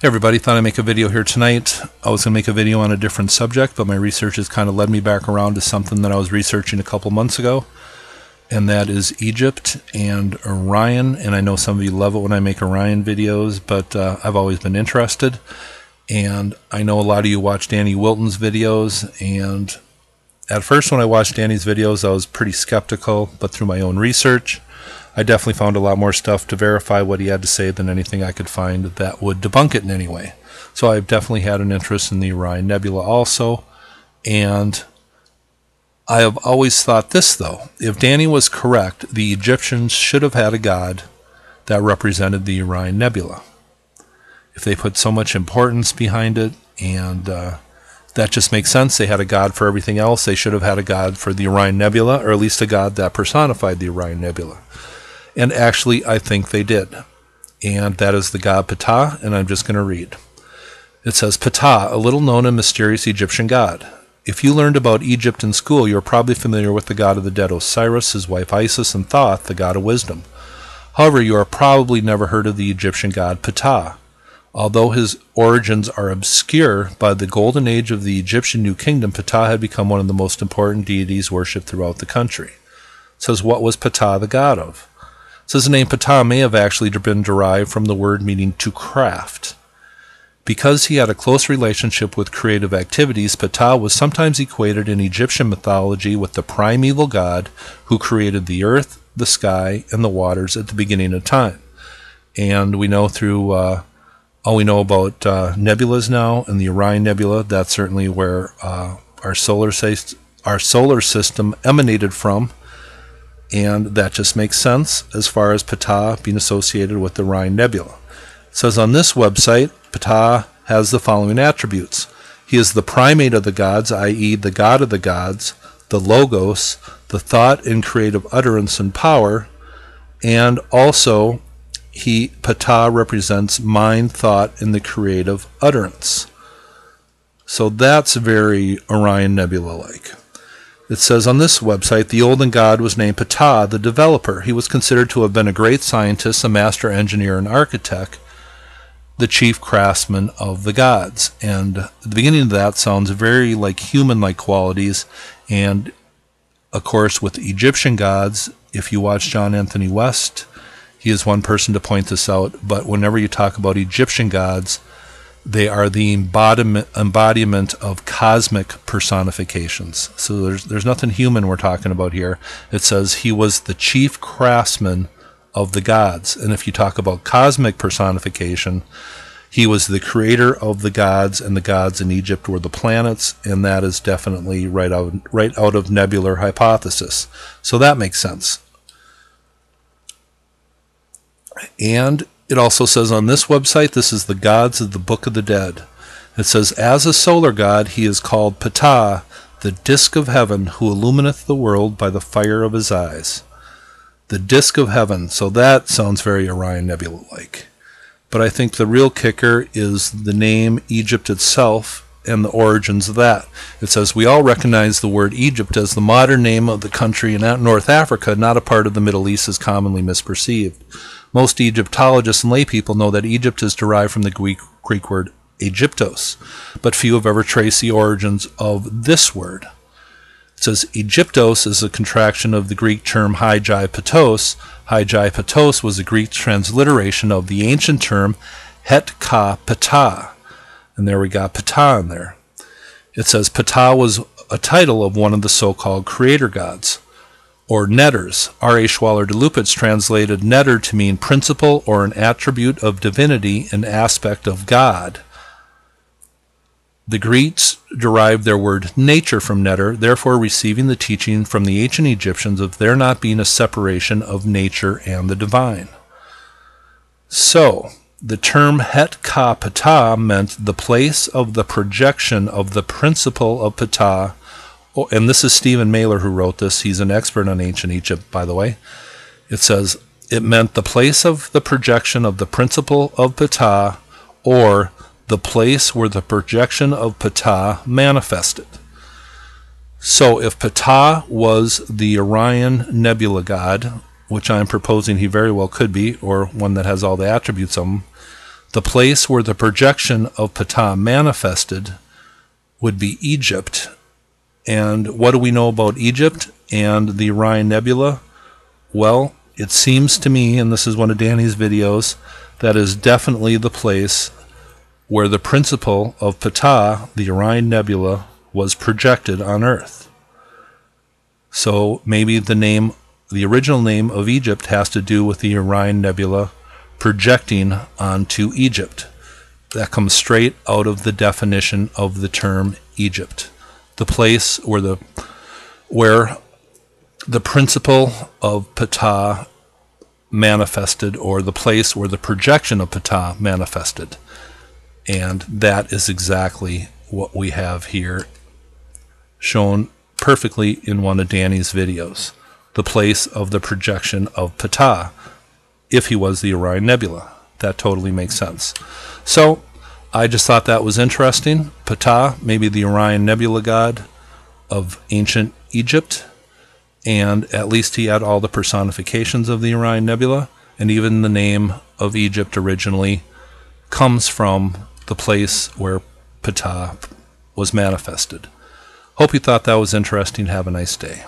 Hey everybody, thought I'd make a video here tonight. I was going to make a video on a different subject, but my research has kind of led me back around to something that I was researching a couple months ago, and that is Egypt and Orion. And I know some of you love it when I make Orion videos, but I've always been interested. And I know a lot of you watch Danny Wilton's videos, and at first when I watched Danny's videos I was pretty skeptical, but through my own research I definitely found a lot more stuff to verify what he had to say than anything I could find that would debunk it in any way. So I've definitely had an interest in the Orion Nebula also. And I have always thought this, though. If Danny was correct, the Egyptians should have had a god that represented the Orion Nebula. If they put so much importance behind it, and that just makes sense. They had a god for everything else. They should have had a god for the Orion Nebula, or at least a god that personified the Orion Nebula. And actually, I think they did. And that is the god Ptah, and I'm just going to read. It says, Ptah, a little known and mysterious Egyptian god. If you learned about Egypt in school, you're probably familiar with the god of the dead Osiris, his wife Isis, and Thoth, the god of wisdom. However, you are probably never heard of the Egyptian god Ptah. Although his origins are obscure, by the golden age of the Egyptian New Kingdom, Ptah had become one of the most important deities worshipped throughout the country. It says, what was Ptah the god of? It says the name Ptah may have actually been derived from the word meaning to craft. Because he had a close relationship with creative activities, Ptah was sometimes equated in Egyptian mythology with the primeval god who created the earth, the sky, and the waters at the beginning of time. And we know through all we know about nebulas now, and the Orion Nebula, that's certainly where our solar system emanated from. And that just makes sense as far as Ptah being associated with the Orion Nebula. It says on this website, Ptah has the following attributes. He is the primate of the gods, i.e. the god of the gods, the logos, the thought and creative utterance and power, and also Ptah represents mind, thought, and the creative utterance. So that's very Orion Nebula-like. It says on this website, the olden god was named Ptah the developer. He was considered to have been a great scientist, a master engineer and architect, the chief craftsman of the gods. And the beginning of that sounds very like human-like qualities. And of course, with the Egyptian gods, if you watch John Anthony West, he is one person to point this out. But whenever you talk about Egyptian gods, they are the embodiment of cosmic personifications. So there's nothing human we're talking about here. It says he was the chief craftsman of the gods. And if you talk about cosmic personification, he was the creator of the gods, and the gods in Egypt were the planets, and that is definitely right out of nebular hypothesis. So that makes sense. And it also says on this website, this is the gods of the Book of the Dead. It says, as a solar god, he is called Ptah, the disk of heaven, who illumineth the world by the fire of his eyes. The disk of heaven. So that sounds very Orion Nebula-like. But I think the real kicker is the name Egypt itself and the origins of that. It says, we all recognize the word Egypt as the modern name of the country in North Africa, not a part of the Middle East as commonly misperceived. Most Egyptologists and laypeople know that Egypt is derived from the Greek word Egyptos, but few have ever traced the origins of this word. It says Egyptos is a contraction of the Greek term Hyjai Patos. Hyjai Patos was a Greek transliteration of the ancient term Het Ka Ptah. And there we got Ptah in there. It says Ptah was a title of one of the so-called creator gods, or netters. R.A. Schwaller de Lupitz translated netter to mean principle or an attribute of divinity, an aspect of God. The Greeks derived their word nature from netter, therefore receiving the teaching from the ancient Egyptians of there not being a separation of nature and the divine. So, the term Het Ka Ptah meant the place of the projection of the principle of Ptah. Oh, and this is Stephen Mailer who wrote this. He's an expert on ancient Egypt, by the way. It says, it meant the place of the projection of the principle of Ptah, or the place where the projection of Ptah manifested. So if Ptah was the Orion Nebula god, which I'm proposing he very well could be, or one that has all the attributes of him, The place where the projection of Ptah manifested would be Egypt. And what do we know about Egypt and the Orion Nebula? Well, it seems to me, and this is one of Danny's videos, that is definitely the place where the principle of Ptah, the Orion Nebula, was projected on Earth. So maybe the original name of Egypt has to do with the Orion Nebula projecting onto Egypt. That comes straight out of the definition of the term Egypt. The place where the principle of Ptah manifested, or the place where the projection of Ptah manifested. And that is exactly what we have here, shown perfectly in one of Danny's videos. The place of the projection of Ptah, if he was the Orion Nebula. That totally makes sense. So, I just thought that was interesting. Ptah, maybe the Orion Nebula god of ancient Egypt, and at least he had all the personifications of the Orion Nebula, and even the name of Egypt originally comes from the place where Ptah was manifested. Hope you thought that was interesting. Have a nice day.